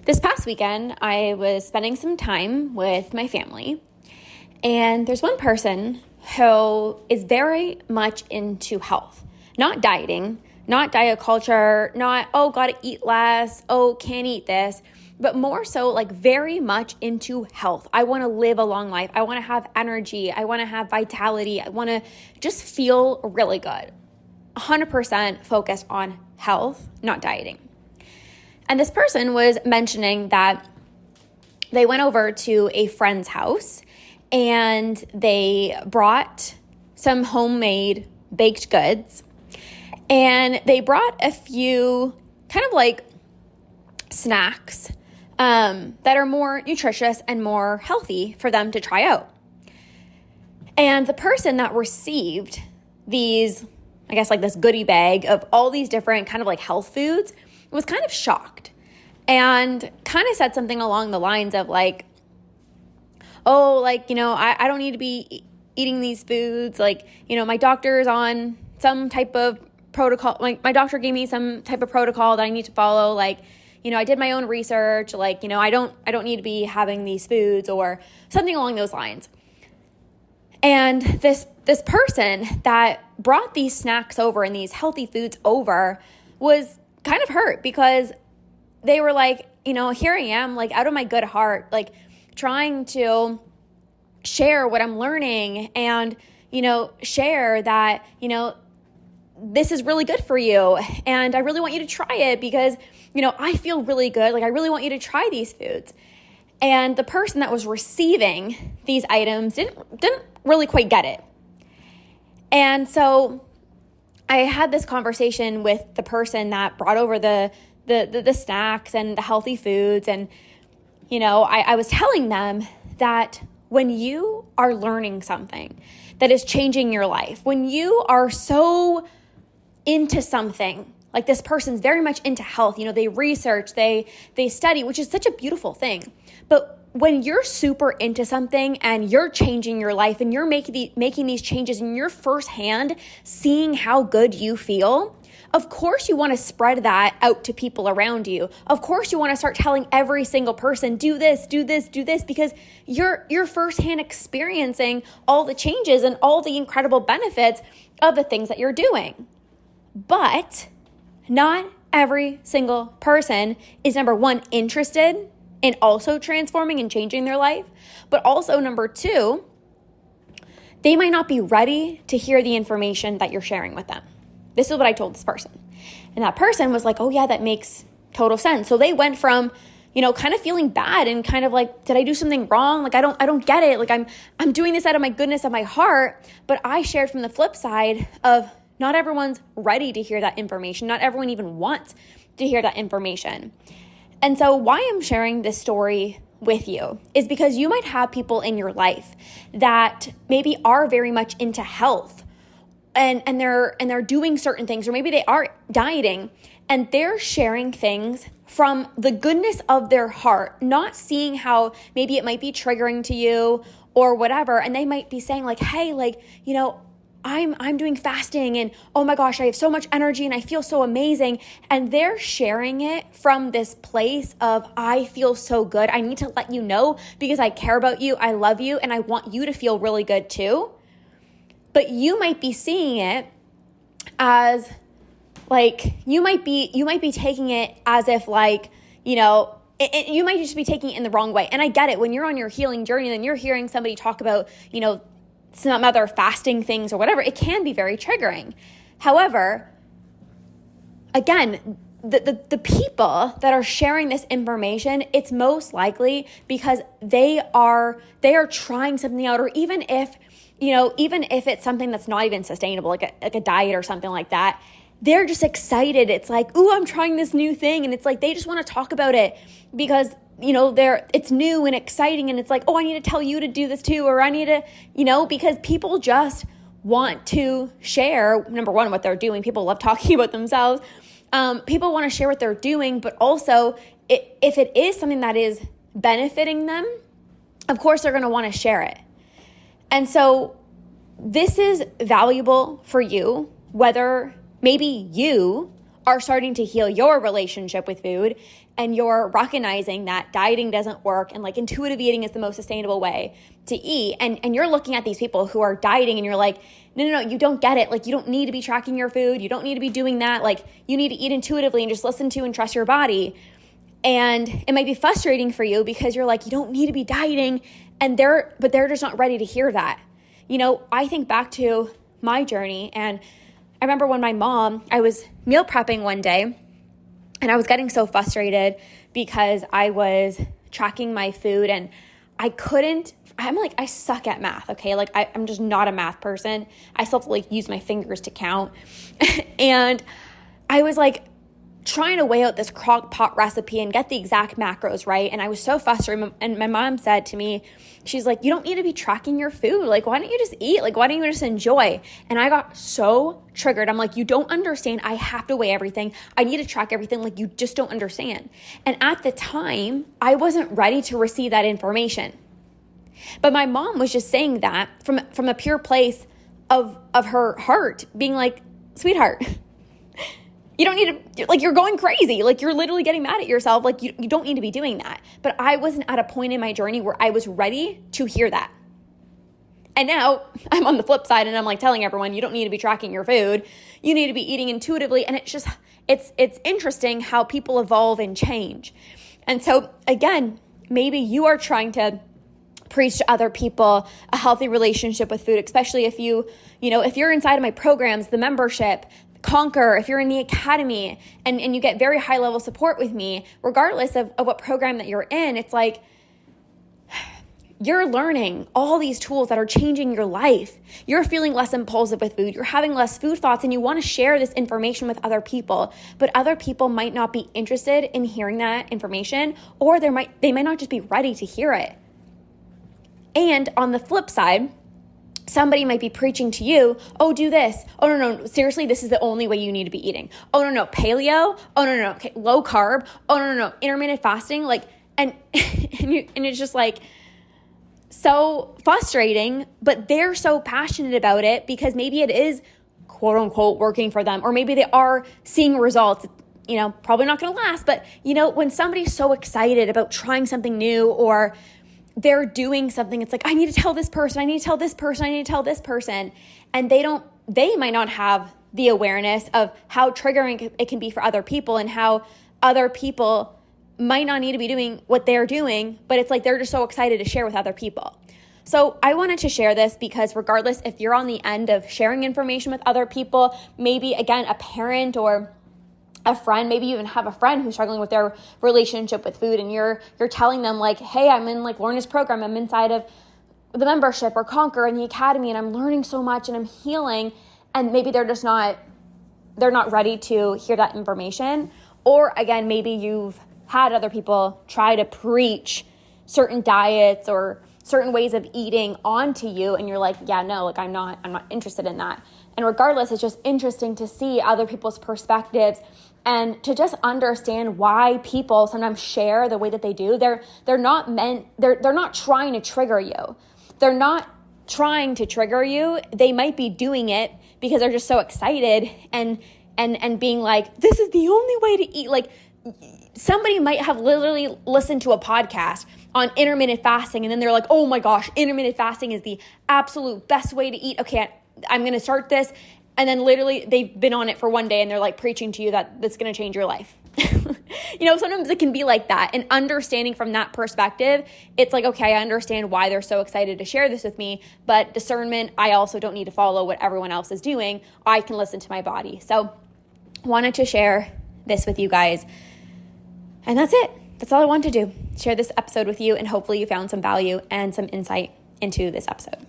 This past weekend, I was spending some time with my family, and there's one person who is very much into health, not dieting, not diet culture, not, oh, gotta eat less, oh, can't eat this, but more so like very much into health. I want to live a long life. I want to have energy. I want to have vitality. I want to just feel really good. 100% focused on health, not dieting. And this person was mentioning that they went over to a friend's house and they brought some homemade baked goods, and they brought a few kind of like snacks that are more nutritious and more healthy for them to try out. And the person that received these, I guess like this goodie bag of all these different kind of like health foods, was kind of shocked and kind of said something along the lines of like, oh, like, I don't need to be eating these foods. Like, my doctor's on some type of protocol. Like my doctor gave me some type of protocol that I need to follow. Like, I did my own research. Like, I don't need to be having these foods or something along those lines. And this person that brought these snacks over and these healthy foods over was kind of hurt because they were like, here I am, like out of my good heart, like trying to share what I'm learning and, share that, this is really good for you. And I really want you to try it because, I feel really good. Like I really want you to try these foods. And the person that was receiving these items didn't really quite get it. And so I had this conversation with the person that brought over the snacks and the healthy foods. And, I was telling them that when you are learning something that is changing your life, when you are so into something, like this person's very much into health, they research, they study, which is such a beautiful thing. But when you're super into something and you're changing your life and you're making these changes and you're firsthand seeing how good you feel, of course you want to spread that out to people around you. Of course you want to start telling every single person, do this, do this, do this, because you're firsthand experiencing all the changes and all the incredible benefits of the things that you're doing. But not every single person is, number one, interested in also transforming and changing their life, but also number two, they might not be ready to hear the information that you're sharing with them. This is what I told this person. And that person was like, oh yeah, that makes total sense. So they went from, kind of feeling bad and kind of like, did I do something wrong? Like, I don't get it. Like I'm doing this out of my goodness of my heart. But I shared from the flip side of not everyone's ready to hear that information. Not everyone even wants to hear that information. And so why I'm sharing this story with you is because you might have people in your life that maybe are very much into health and they're doing certain things, or maybe they are dieting and they're sharing things from the goodness of their heart, not seeing how maybe it might be triggering to you or whatever. And they might be saying like, hey, like, I'm doing fasting and oh my gosh, I have so much energy and I feel so amazing. And they're sharing it from this place of, I feel so good. I need to let you know because I care about you. I love you. And I want you to feel really good too. But you might be seeing it as like, you might be taking it as if like, you might just be taking it in the wrong way. And I get it. When you're on your healing journey and you're hearing somebody talk about, some other fasting things or whatever, it can be very triggering. However, again, the people that are sharing this information, it's most likely because they are trying something out, or even if it's something that's not even sustainable, like a diet or something like that, they're just excited. It's like, ooh, I'm trying this new thing. And it's like, they just want to talk about it because, it's new and exciting. And it's like, oh, I need to tell you to do this too. Or I need to, because people just want to share, number one, what they're doing. People love talking about themselves. People want to share what they're doing, but also if it is something that is benefiting them, of course they're going to want to share it. And so this is valuable for you, whether maybe you are starting to heal your relationship with food and you're recognizing that dieting doesn't work and like intuitive eating is the most sustainable way to eat, and you're looking at these people who are dieting and you're like, no, you don't get it. Like, you don't need to be tracking your food. You don't need to be doing that. Like, you need to eat intuitively and just listen to and trust your body. And it might be frustrating for you because you're like, you don't need to be dieting, but they're just not ready to hear that. I think back to my journey, and I remember when I was meal prepping one day and I was getting so frustrated because I was tracking my food and I suck at math, okay? Like, I'm just not a math person. I still have to like use my fingers to count. And I was like trying to weigh out this crock pot recipe and get the exact macros right. And I was so frustrated. And my mom said to me, she's like, you don't need to be tracking your food. Like, why don't you just eat? Like, why don't you just enjoy? And I got so triggered. I'm like, you don't understand. I have to weigh everything. I need to track everything. Like, you just don't understand. And at the time, I wasn't ready to receive that information. But my mom was just saying that from a pure place of her heart, being like, sweetheart, you don't need to, like, you're going crazy. Like, you're literally getting mad at yourself. Like, you don't need to be doing that. But I wasn't at a point in my journey where I was ready to hear that. And now I'm on the flip side and I'm like telling everyone, you don't need to be tracking your food. You need to be eating intuitively. And it's interesting how people evolve and change. And so again, maybe you are trying to preach to other people a healthy relationship with food, especially if if you're inside of my programs, the membership, Conquer, if you're in the academy and you get very high level support with me, regardless of what program that you're in, it's like you're learning all these tools that are changing your life. You're feeling less impulsive with food. You're having less food thoughts, and you want to share this information with other people, but other people might not be interested in hearing that information, or they might not just be ready to hear it. And on the flip side, somebody might be preaching to you, oh, do this. Oh, no, seriously, this is the only way you need to be eating. Oh, no, paleo. Oh, no, okay, low carb. Oh, no, intermittent fasting. Like, and it's just like so frustrating, but they're so passionate about it because maybe it is quote unquote working for them, or maybe they are seeing results. Probably not going to last, but when somebody's so excited about trying something new or they're doing something, it's like, I need to tell this person, I need to tell this person, I need to tell this person. And they might not have the awareness of how triggering it can be for other people and how other people might not need to be doing what they're doing, but it's like they're just so excited to share with other people. So I wanted to share this because regardless if you're on the end of sharing information with other people, maybe again, a parent or a friend, maybe you even have a friend who's struggling with their relationship with food, and you're telling them like, hey, I'm in like Lorna's program, I'm inside of the membership or Conquer in the academy, and I'm learning so much and I'm healing, and maybe they're not ready to hear that information. Or again, maybe you've had other people try to preach certain diets or certain ways of eating onto you, and you're like, yeah, no, like I'm not interested in that. And regardless, it's just interesting to see other people's perspectives and to just understand why people sometimes share the way that they do. They're not trying to trigger you. They're not trying to trigger you. They might be doing it because they're just so excited and being like, this is the only way to eat. Like, somebody might have literally listened to a podcast on intermittent fasting, and then they're like, oh my gosh, intermittent fasting is the absolute best way to eat. Okay, I'm going to start this. And then literally they've been on it for one day and they're like preaching to you that that's going to change your life. Sometimes it can be like that. And understanding from that perspective, it's like, okay, I understand why they're so excited to share this with me, but discernment, I also don't need to follow what everyone else is doing. I can listen to my body. So wanted to share this with you guys. And that's it. That's all I wanted to do. Share this episode with you, and hopefully you found some value and some insight into this episode.